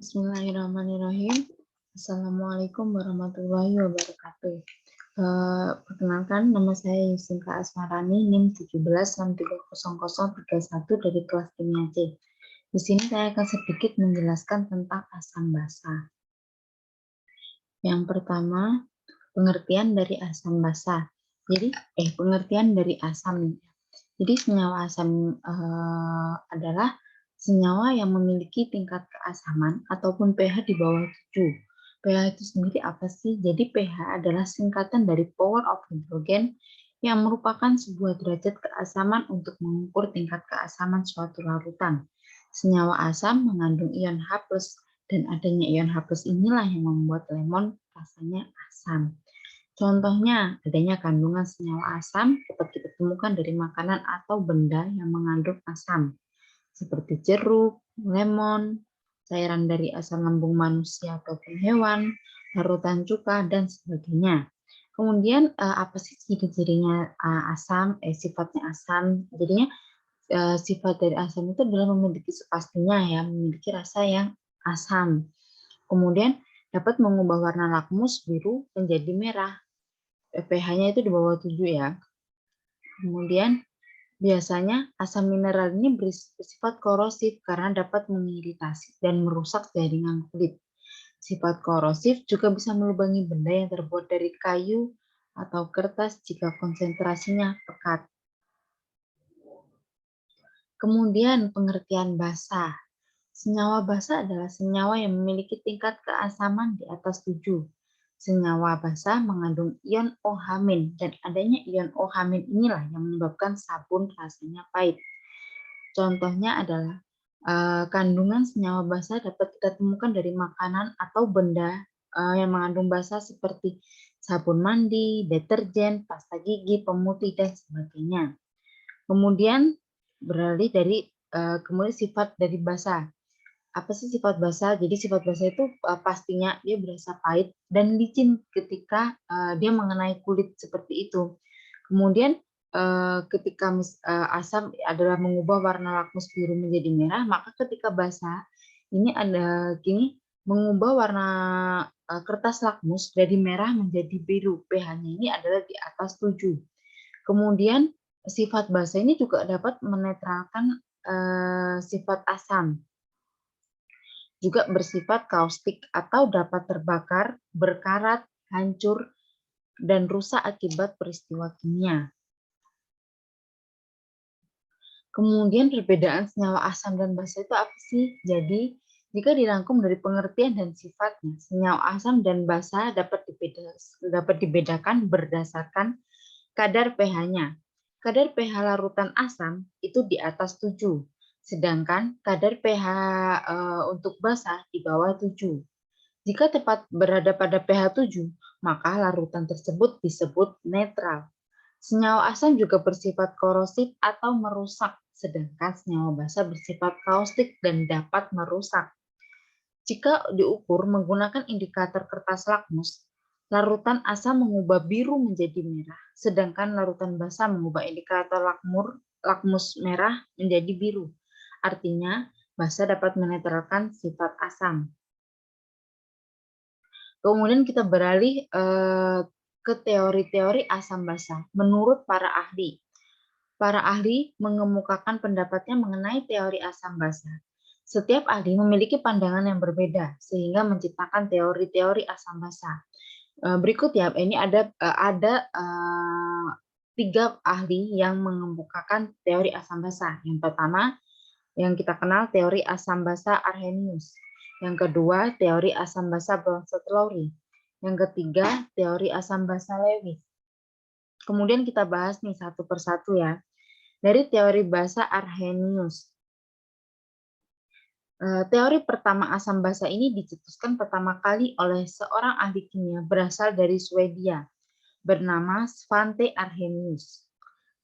Bismillahirrahmanirrahim. Assalamualaikum warahmatullahi wabarakatuh. Perkenalkan, nama saya Yusinka Asmarani, NIM 17630031 dari kelas kimia C. Di sini saya akan sedikit menjelaskan tentang asam basa. Yang pertama, pengertian dari asam basa. Pengertian dari asam. Jadi senyawa asam adalah senyawa yang memiliki tingkat keasaman ataupun pH di bawah 7. pH itu sendiri apa sih? Jadi pH adalah singkatan dari power of hydrogen yang merupakan sebuah derajat keasaman untuk mengukur tingkat keasaman suatu larutan. Senyawa asam mengandung ion H+, dan adanya ion H+ inilah yang membuat lemon rasanya asam. Contohnya, adanya kandungan senyawa asam dapat kita temukan dari makanan atau benda yang mengandung asam, seperti jeruk, lemon, cairan dari asam lambung manusia ataupun hewan, larutan cuka, dan sebagainya. Kemudian, apa sih ciri-cirinya sifatnya asam? Jadinya, sifat dari asam itu adalah memiliki pastinya ya, memiliki rasa yang asam. Kemudian, dapat mengubah warna lakmus biru menjadi merah. pH-nya itu di bawah 7 ya. Kemudian biasanya asam mineral ini bersifat korosif karena dapat mengiritasi dan merusak jaringan kulit. Sifat korosif juga bisa melubangi benda yang terbuat dari kayu atau kertas jika konsentrasinya pekat. Kemudian pengertian basa. Senyawa basa adalah senyawa yang memiliki tingkat keasaman di atas 7. Senyawa basa mengandung ion OH- dan adanya ion OH- inilah yang menyebabkan sabun rasanya pahit. Contohnya adalah kandungan senyawa basa dapat kita temukan dari makanan atau benda yang mengandung basa seperti sabun mandi, deterjen, pasta gigi, pemutih, dan sebagainya. Kemudian beralih dari kemudian sifat dari basa. Apa sih sifat basa? Jadi sifat basa itu pastinya dia berasa pahit dan licin ketika dia mengenai kulit seperti itu. Kemudian ketika asam adalah mengubah warna lakmus biru menjadi merah, maka ketika basa ini ada mengubah warna kertas lakmus dari merah menjadi biru. pH-nya ini adalah di atas 7. Kemudian sifat basa ini juga dapat menetralkan sifat asam. Juga bersifat kaustik atau dapat terbakar, berkarat, hancur, dan rusak akibat peristiwa kimia. Kemudian perbedaan senyawa asam dan basa itu apa sih? Jadi, jika dirangkum dari pengertian dan sifatnya, senyawa asam dan basa dapat dibedakan berdasarkan kadar pH-nya. Kadar pH larutan asam itu di atas 7. Sedangkan kadar pH untuk basa di bawah 7. Jika tepat berada pada pH 7, maka larutan tersebut disebut netral. Senyawa asam juga bersifat korosif atau merusak, sedangkan senyawa basa bersifat kaustik dan dapat merusak. Jika diukur menggunakan indikator kertas lakmus, larutan asam mengubah biru menjadi merah, sedangkan larutan basa mengubah indikator lakmus merah menjadi biru. Artinya, basa dapat menetralkan sifat asam. Kemudian kita beralih ke teori-teori asam basa. Menurut para ahli mengemukakan pendapatnya mengenai teori asam basa. Setiap ahli memiliki pandangan yang berbeda sehingga menciptakan teori-teori asam basa. Berikut ya, ini ada 3 ahli yang mengemukakan teori asam basa. Yang pertama, yang kita kenal teori asam basa Arrhenius. Yang kedua, teori asam basa Bronsted-Lowry. Yang ketiga, teori asam basa Lewis. Kemudian kita bahas nih satu persatu ya. Dari teori basa Arrhenius. Teori pertama asam basa ini dicetuskan pertama kali oleh seorang ahli kimia berasal dari Swedia bernama Svante Arrhenius.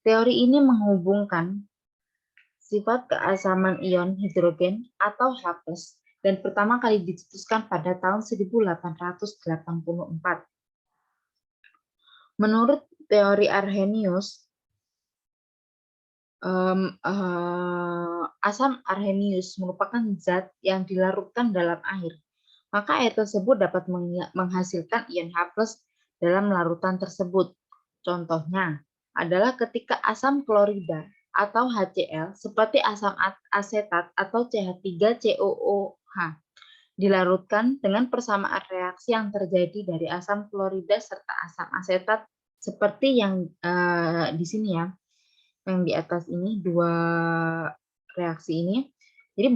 Teori ini menghubungkan sifat keasaman ion hidrogen atau H+, dan pertama kali dicetuskan pada tahun 1884. Menurut teori Arrhenius, asam arrhenius merupakan zat yang dilarutkan dalam air, maka air tersebut dapat menghasilkan ion H+ dalam larutan tersebut. Contohnya adalah ketika asam klorida atau HCl seperti asam asetat atau CH3COOH dilarutkan dengan persamaan reaksi yang terjadi dari asam klorida serta asam asetat seperti yang di sini ya, yang di atas ini dua reaksi ini. Jadi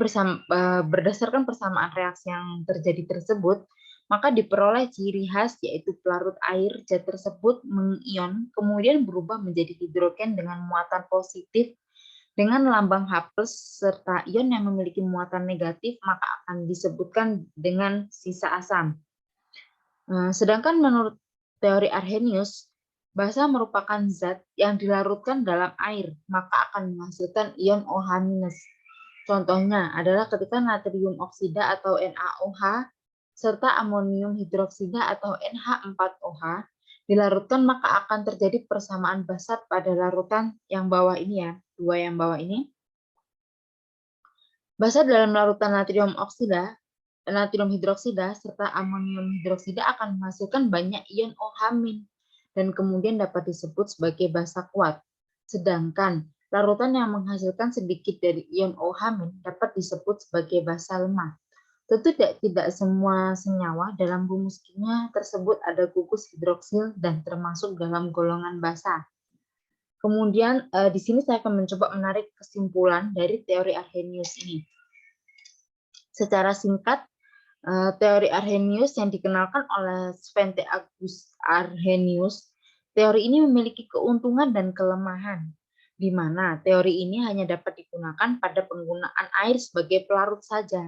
berdasarkan persamaan reaksi yang terjadi tersebut, maka diperoleh ciri khas yaitu pelarut air zat tersebut mengion kemudian berubah menjadi hidrogen dengan muatan positif dengan lambang H+ serta ion yang memiliki muatan negatif maka akan disebutkan dengan sisa asam. Sedangkan menurut teori Arrhenius, basa merupakan zat yang dilarutkan dalam air, maka akan menghasilkan ion OH-. Contohnya adalah ketika natrium oksida atau NaOH serta amonium hidroksida atau NH4OH dilarutkan maka akan terjadi persamaan basa pada larutan yang bawah ini ya, dua yang bawah ini. Basa dalam larutan natrium hidroksida serta amonium hidroksida akan menghasilkan banyak ion OH- dan kemudian dapat disebut sebagai basa kuat. Sedangkan larutan yang menghasilkan sedikit dari ion OH- dapat disebut sebagai basa lemah. Tentu tidak semua senyawa dalam rumus kimia tersebut ada gugus hidroksil dan termasuk dalam golongan basa. Kemudian di sini saya akan mencoba menarik kesimpulan dari teori Arrhenius ini. Secara singkat, teori Arrhenius yang dikenalkan oleh Svante August Arrhenius, teori ini memiliki keuntungan dan kelemahan, di mana teori ini hanya dapat digunakan pada penggunaan air sebagai pelarut saja.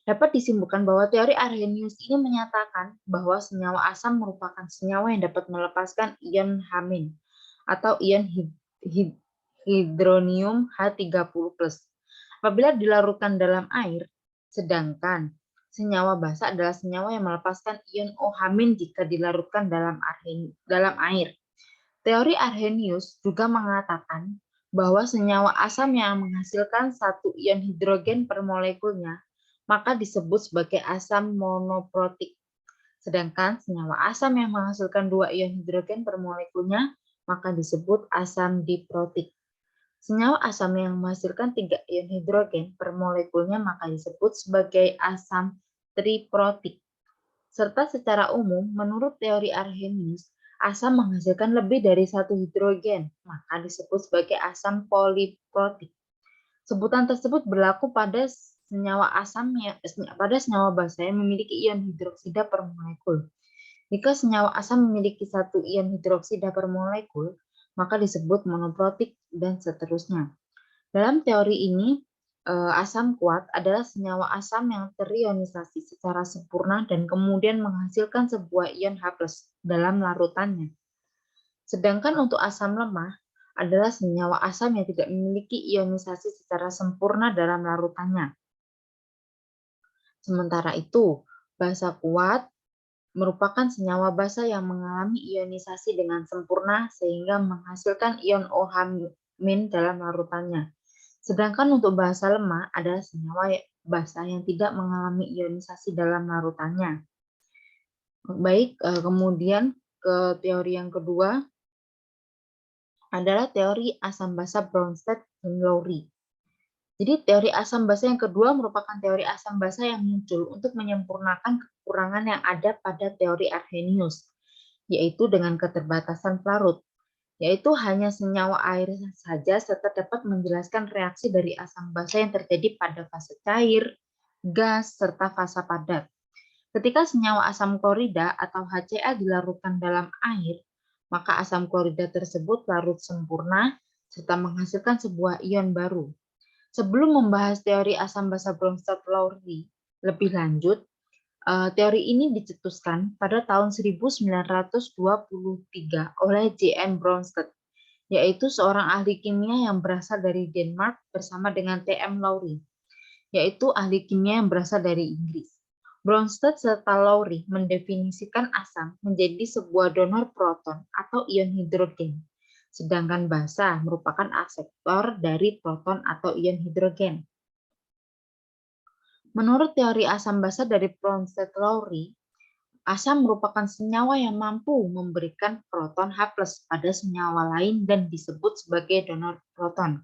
Dapat disimpulkan bahwa teori Arrhenius ini menyatakan bahwa senyawa asam merupakan senyawa yang dapat melepaskan ion H- atau ion hidronium H30+. Apabila dilarutkan dalam air, sedangkan senyawa basa adalah senyawa yang melepaskan ion OH- jika dilarutkan dalam air. Teori Arrhenius juga mengatakan bahwa senyawa asam yang menghasilkan satu ion hidrogen per molekulnya maka disebut sebagai asam monoprotik. Sedangkan senyawa asam yang menghasilkan dua ion hidrogen per molekulnya maka disebut asam diprotik. Senyawa asam yang menghasilkan 3 ion hidrogen per molekulnya maka disebut sebagai asam triprotik. Serta secara umum, menurut teori Arrhenius, asam menghasilkan lebih dari satu hidrogen, maka disebut sebagai asam poliprotik. Sebutan tersebut berlaku pada senyawa basa yang memiliki ion hidroksida per molekul. Jika senyawa asam memiliki satu ion hidroksida per molekul, maka disebut monoprotik dan seterusnya. Dalam teori ini, asam kuat adalah senyawa asam yang terionisasi secara sempurna dan kemudian menghasilkan sebuah ion H+ dalam larutannya. Sedangkan untuk asam lemah adalah senyawa asam yang tidak memiliki ionisasi secara sempurna dalam larutannya. Sementara itu, basa kuat merupakan senyawa basa yang mengalami ionisasi dengan sempurna sehingga menghasilkan ion OH- dalam larutannya. Sedangkan untuk basa lemah adalah senyawa basa yang tidak mengalami ionisasi dalam larutannya. Baik, kemudian ke teori yang kedua adalah teori asam basa Bronsted dan Lowry. Jadi teori asam basa yang kedua merupakan teori asam basa yang muncul untuk menyempurnakan kekurangan yang ada pada teori Arrhenius, yaitu dengan keterbatasan pelarut, yaitu hanya senyawa air saja serta dapat menjelaskan reaksi dari asam basa yang terjadi pada fase cair, gas, serta fase padat. Ketika senyawa asam klorida atau HCl dilarutkan dalam air, maka asam klorida tersebut larut sempurna serta menghasilkan sebuah ion baru. Sebelum membahas teori asam basa Bronsted-Lowry lebih lanjut, teori ini dicetuskan pada tahun 1923 oleh J.M. Bronsted, yaitu seorang ahli kimia yang berasal dari Denmark bersama dengan T.M. Lowry, yaitu ahli kimia yang berasal dari Inggris. Bronsted serta Lowry mendefinisikan asam menjadi sebuah donor proton atau ion hidrogen, sedangkan basa merupakan akseptor dari proton atau ion hidrogen. Menurut teori asam basa dari Bronsted-Lowry, asam merupakan senyawa yang mampu memberikan proton H+ pada senyawa lain dan disebut sebagai donor proton.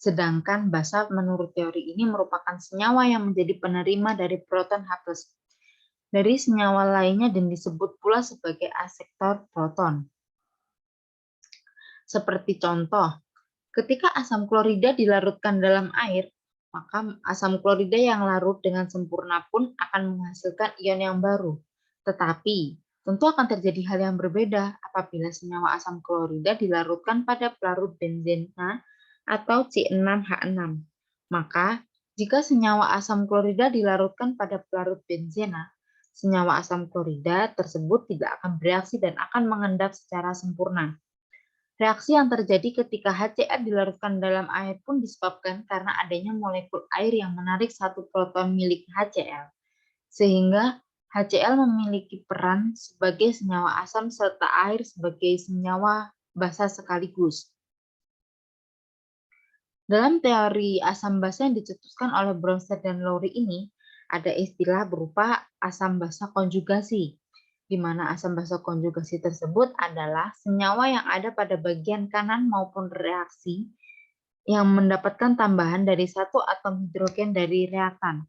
Sedangkan basa menurut teori ini merupakan senyawa yang menjadi penerima dari proton H+ dari senyawa lainnya dan disebut pula sebagai asektor proton. Seperti contoh, ketika asam klorida dilarutkan dalam air, maka asam klorida yang larut dengan sempurna pun akan menghasilkan ion yang baru. Tetapi, tentu akan terjadi hal yang berbeda apabila senyawa asam klorida dilarutkan pada pelarut benzena atau C6H6. Maka, jika senyawa asam klorida dilarutkan pada pelarut benzena, senyawa asam klorida tersebut tidak akan bereaksi dan akan mengendap secara sempurna. Reaksi yang terjadi ketika HCl dilarutkan dalam air pun disebabkan karena adanya molekul air yang menarik satu proton milik HCl, sehingga HCl memiliki peran sebagai senyawa asam serta air sebagai senyawa basa sekaligus. Dalam teori asam basa yang dicetuskan oleh Bronsted dan Lowry ini, ada istilah berupa asam basa konjugasi, di mana asam basa konjugasi tersebut adalah senyawa yang ada pada bagian kanan maupun reaksi yang mendapatkan tambahan dari satu atom hidrogen dari reaktan.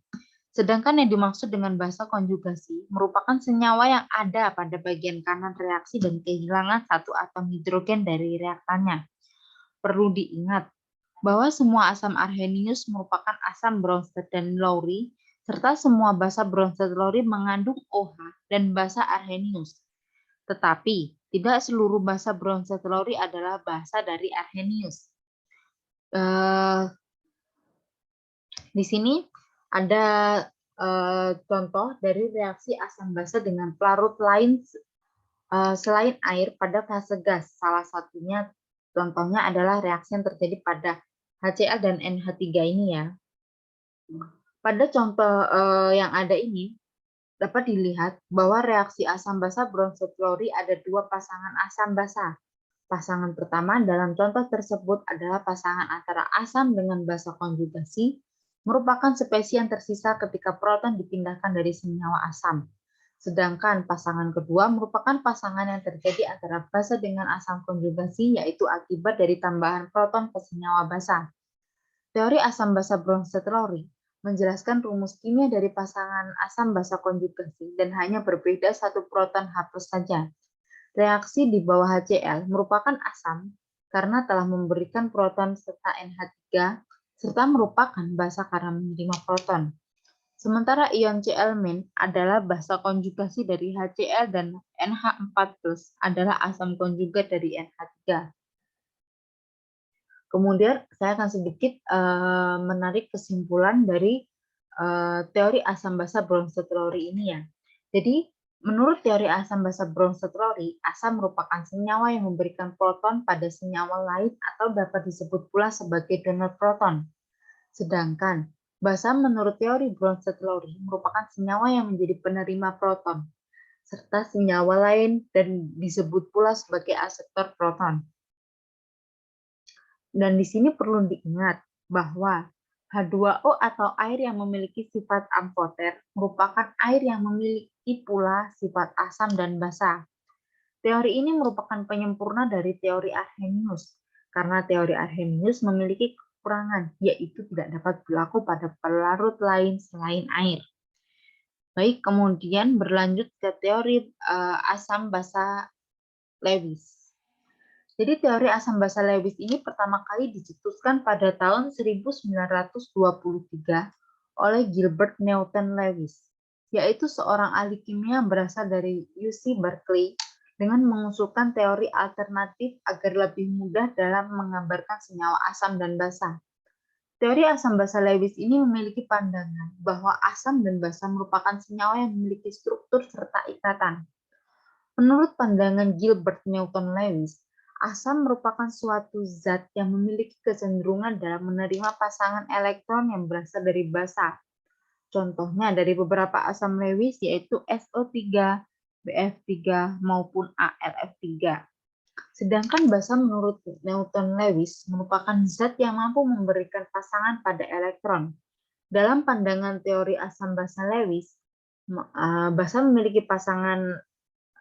Sedangkan yang dimaksud dengan basa konjugasi merupakan senyawa yang ada pada bagian kanan reaksi dan kehilangan satu atom hidrogen dari reaktannya. Perlu diingat bahwa semua asam arrhenius merupakan asam Bronsted dan Lowry, serta semua basa Bronsted-Lowry mengandung OH dan basa arrhenius. Tetapi, tidak seluruh basa Bronsted-Lowry adalah basa dari arrhenius. Di sini ada contoh dari reaksi asam basa dengan pelarut lain selain air pada fase gas. Salah satunya contohnya adalah reaksi yang terjadi pada HCl dan NH3 ini ya. Pada contoh yang ada ini, dapat dilihat bahwa reaksi asam basa Bronsted-Lowry ada dua pasangan asam basa. Pasangan pertama dalam contoh tersebut adalah pasangan antara asam dengan basa konjugasi, merupakan spesies yang tersisa ketika proton dipindahkan dari senyawa asam. Sedangkan pasangan kedua merupakan pasangan yang terjadi antara basa dengan asam konjugasi, yaitu akibat dari tambahan proton ke senyawa basa. Teori asam basa Bronsted-Lowry menjelaskan rumus kimia dari pasangan asam basa konjugasi dan hanya berbeda satu proton H+ saja. Reaksi di bawah HCl merupakan asam karena telah memberikan proton serta NH3 serta merupakan basa karena menerima proton. Sementara ion Cl- adalah basa konjugasi dari HCl dan NH4+ adalah asam konjugat dari NH3. Kemudian saya akan sedikit menarik kesimpulan dari teori asam basa Bronsted-Lowry ini ya. Jadi menurut teori asam basa Bronsted-Lowry, asam merupakan senyawa yang memberikan proton pada senyawa lain atau dapat disebut pula sebagai donor proton. Sedangkan basa menurut teori Bronsted-Lowry merupakan senyawa yang menjadi penerima proton, serta senyawa lain dan disebut pula sebagai asektor proton. Dan di sini perlu diingat bahwa H2O atau air yang memiliki sifat amphoter merupakan air yang memiliki pula sifat asam dan basa. Teori ini merupakan penyempurna dari teori Arrhenius, karena teori Arrhenius memiliki kekurangan, yaitu tidak dapat berlaku pada pelarut lain selain air. Baik, kemudian berlanjut ke teori asam basa Lewis. Jadi teori asam basa Lewis ini pertama kali dicetuskan pada tahun 1923 oleh Gilbert Newton Lewis, yaitu seorang ahli kimia yang berasal dari UC Berkeley dengan mengusulkan teori alternatif agar lebih mudah dalam menggambarkan senyawa asam dan basa. Teori asam basa Lewis ini memiliki pandangan bahwa asam dan basa merupakan senyawa yang memiliki struktur serta ikatan. Menurut pandangan Gilbert Newton Lewis, asam merupakan suatu zat yang memiliki kecenderungan dalam menerima pasangan elektron yang berasal dari basa. Contohnya dari beberapa asam Lewis yaitu SO3, BF3, maupun AlF3. Sedangkan basa menurut Newton Lewis merupakan zat yang mampu memberikan pasangan pada elektron. Dalam pandangan teori asam basa Lewis, basa memiliki pasangan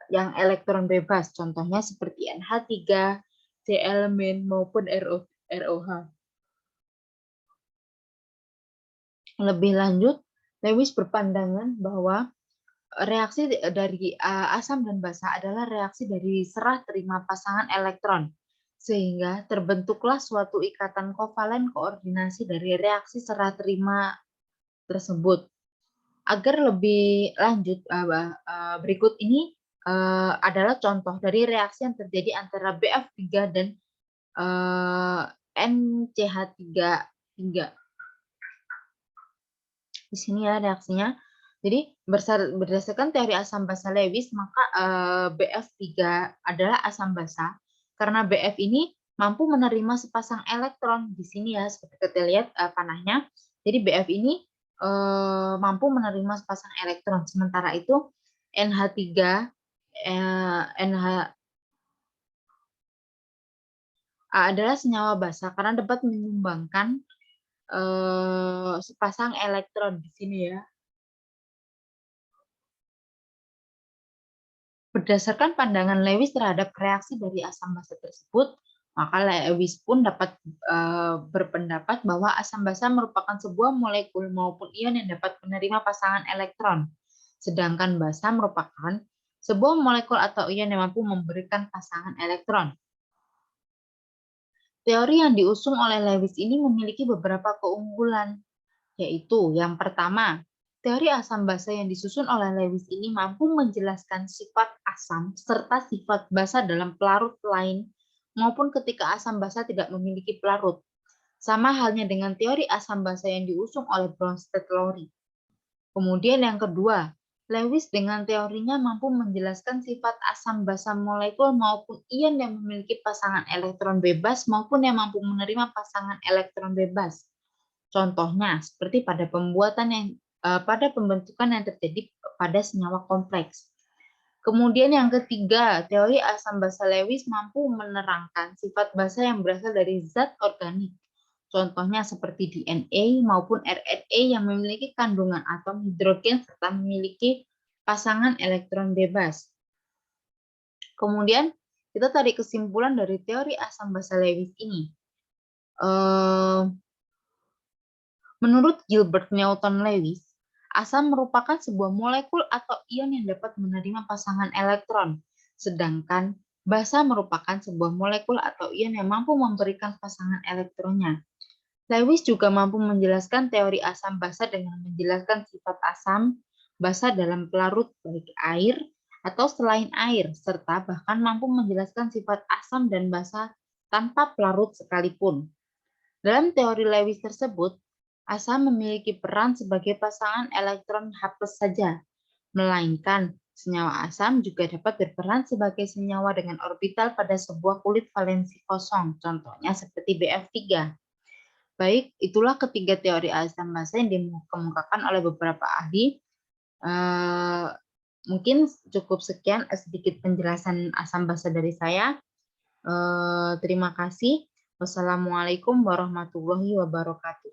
yang elektron bebas, contohnya seperti NH3, C elemen maupun ROH. Lebih lanjut, Lewis berpandangan bahwa reaksi dari asam dan basa adalah reaksi dari serah terima pasangan elektron, sehingga terbentuklah suatu ikatan kovalen koordinasi dari reaksi serah terima tersebut. Agar lebih lanjut, berikut ini adalah contoh dari reaksi yang terjadi antara BF3 dan NCH3. Di sini ya reaksinya. Jadi berdasarkan teori asam basa Lewis, maka BF3 adalah asam basa karena BF ini mampu menerima sepasang elektron. Di sini ya seperti kita lihat panahnya. Jadi BF ini mampu menerima sepasang elektron. Sementara itu NH3 NH adalah senyawa basa karena dapat menyumbangkan sepasang elektron di sini ya. Berdasarkan pandangan Lewis terhadap reaksi dari asam basa tersebut, maka Lewis pun dapat berpendapat bahwa asam basa merupakan sebuah molekul maupun ion yang dapat menerima pasangan elektron, sedangkan basa merupakan sebuah molekul atau ion yang mampu memberikan pasangan elektron. Teori yang diusung oleh Lewis ini memiliki beberapa keunggulan, yaitu yang pertama, teori asam basa yang disusun oleh Lewis ini mampu menjelaskan sifat asam serta sifat basa dalam pelarut lain maupun ketika asam basa tidak memiliki pelarut. Sama halnya dengan teori asam basa yang diusung oleh Bronsted-Lowry. Kemudian yang kedua, Lewis dengan teorinya mampu menjelaskan sifat asam basa molekul maupun ion yang memiliki pasangan elektron bebas maupun yang mampu menerima pasangan elektron bebas. Contohnya seperti pada pembentukan yang terjadi pada senyawa kompleks. Kemudian yang ketiga, teori asam basa Lewis mampu menerangkan sifat basa yang berasal dari zat organik. Contohnya seperti DNA maupun RNA yang memiliki kandungan atom hidrogen serta memiliki pasangan elektron bebas. Kemudian kita tarik kesimpulan dari teori asam basa Lewis ini. Menurut Gilbert Newton Lewis, asam merupakan sebuah molekul atau ion yang dapat menerima pasangan elektron, sedangkan basa merupakan sebuah molekul atau ion yang mampu memberikan pasangan elektronnya. Lewis juga mampu menjelaskan teori asam basa dengan menjelaskan sifat asam basa dalam pelarut baik air atau selain air, serta bahkan mampu menjelaskan sifat asam dan basa tanpa pelarut sekalipun. Dalam teori Lewis tersebut, asam memiliki peran sebagai pasangan elektron H+ saja, melainkan senyawa asam juga dapat berperan sebagai senyawa dengan orbital pada sebuah kulit valensi kosong, contohnya seperti BF3. Baik, itulah ketiga teori asam basa yang dikemukakan oleh beberapa ahli. Mungkin cukup sekian sedikit penjelasan asam basa dari saya. Terima kasih. Wassalamualaikum warahmatullahi wabarakatuh.